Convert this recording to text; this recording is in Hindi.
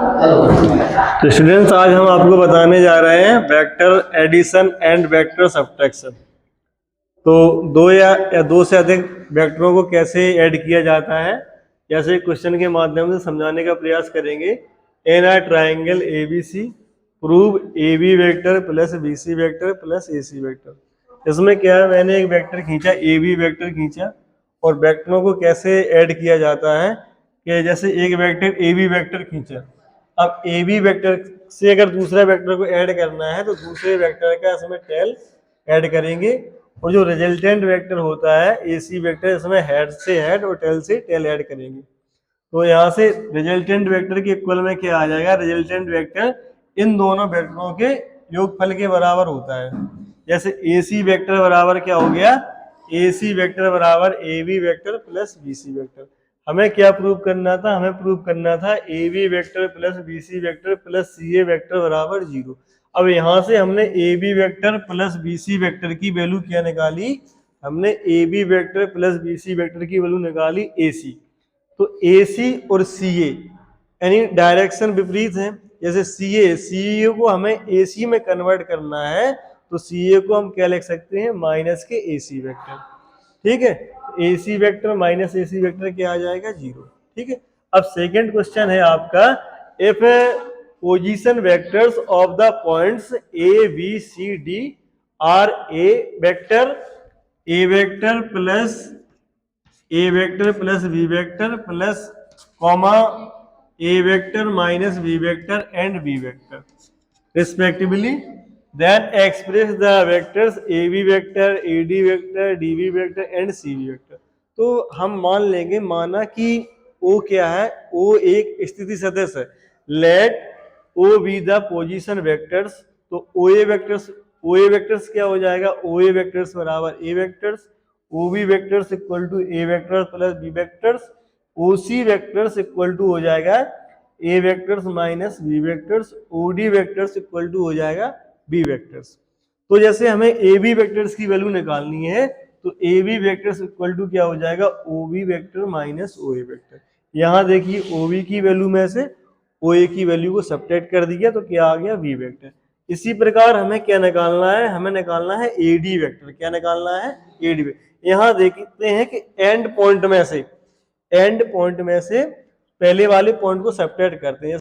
तो स्टूडेंट्स, आज हम आपको बताने जा रहे हैं vector addition and vector subtraction. तो दो या दो से अधिक वेक्टरों को कैसे ऐड किया जाता है, जैसे क्वेश्चन के माध्यम से समझाने का प्रयास करेंगे। In a triangle ABC prove AB vector plus BC vector plus AC vector. इसमें क्या है, मैंने एक वेक्टर खींचा, AB वेक्टर खींचा, और वेक्टरों को कैसे ऐड किया जाता है कि जैसे एक वेक्टर AB वेक्टर खींचा, अब AB वेक्टर से अगर दूसरा वेक्टर को ऐड करना है तो दूसरे वेक्टर का इसमें टेल ऐड करेंगे, और जो रिजल्टेंट वेक्टर होता है AC वेक्टर, इसमें हेड से हेड और टेल से टेल ऐड करेंगे। तो यहाँ से रिजल्टेंट वेक्टर के इक्वल में क्या आ जाएगा, रिजल्टेंट वेक्टर इन दोनों वेक्टरों के योगफल के बराबर होता है। जैसे AC वेक्टर बराबर क्या हो गया, AC वेक्टर बराबर AB vector plus BC vector. हमें क्या प्रूव करना था, हमें प्रूव करना था AB vector plus BC vector plus CA vector बराबर 0। अब यहाँ से हमने AB vector plus BC vector की वैल्यू क्या निकाली, हमने AB vector plus BC vector की वैल्यू निकाली AC। तो AC और CA यानी डायरेक्शन विपरीत है। जैसे CA को हमें AC में कन्वर्ट करना है, तो CA को हम क्या लिख सकते हैं, माइनस के AC वेक्टर। ठीक है, AC vector minus AC vector क्या आ जाएगा, 0। ठीक है, अब सेकंड क्वेश्चन है आपका, if position vectors of the points ABCD are A vector B vector plus comma A vector minus B vector and B vector respectively, then express the vectors AB vector, AD vector, DB vector and CB vector। तो हम मान लेंगे, माना कि O क्या है, O एक स्थिति सदिश है। Let O be the position vectors। तो OA वेक्टर्स क्या हो जाएगा, OA वेक्टर्स बराबर A vectors, OB vectors equal to A vectors plus B vectors, OC vectors equal to हो जाएगा A vectors minus B vectors, OD vectors equal to हो जाएगा B वेक्टर्स। तो जैसे हमें AB वेक्टर्स की वैल्यू निकालनी है, तो AB वेक्टर्स इक्वल टू क्या हो जाएगा, OB vector minus OA vector. यहाँ देखिए OB की वैल्यू में से OA की वैल्यू को सब्ट्रैक्ट कर दिया, तो क्या आ गया, B वेक्टर। इसी प्रकार हमें क्या निकालना है, हमें निकालना है AD वेक्टर। क्या निकालना है, AD वेक्टर। यहाँ देखते हैं कि एंड पॉइंट में से पहले वाले पॉइंट को सब्ट्रैक्ट करते हैं।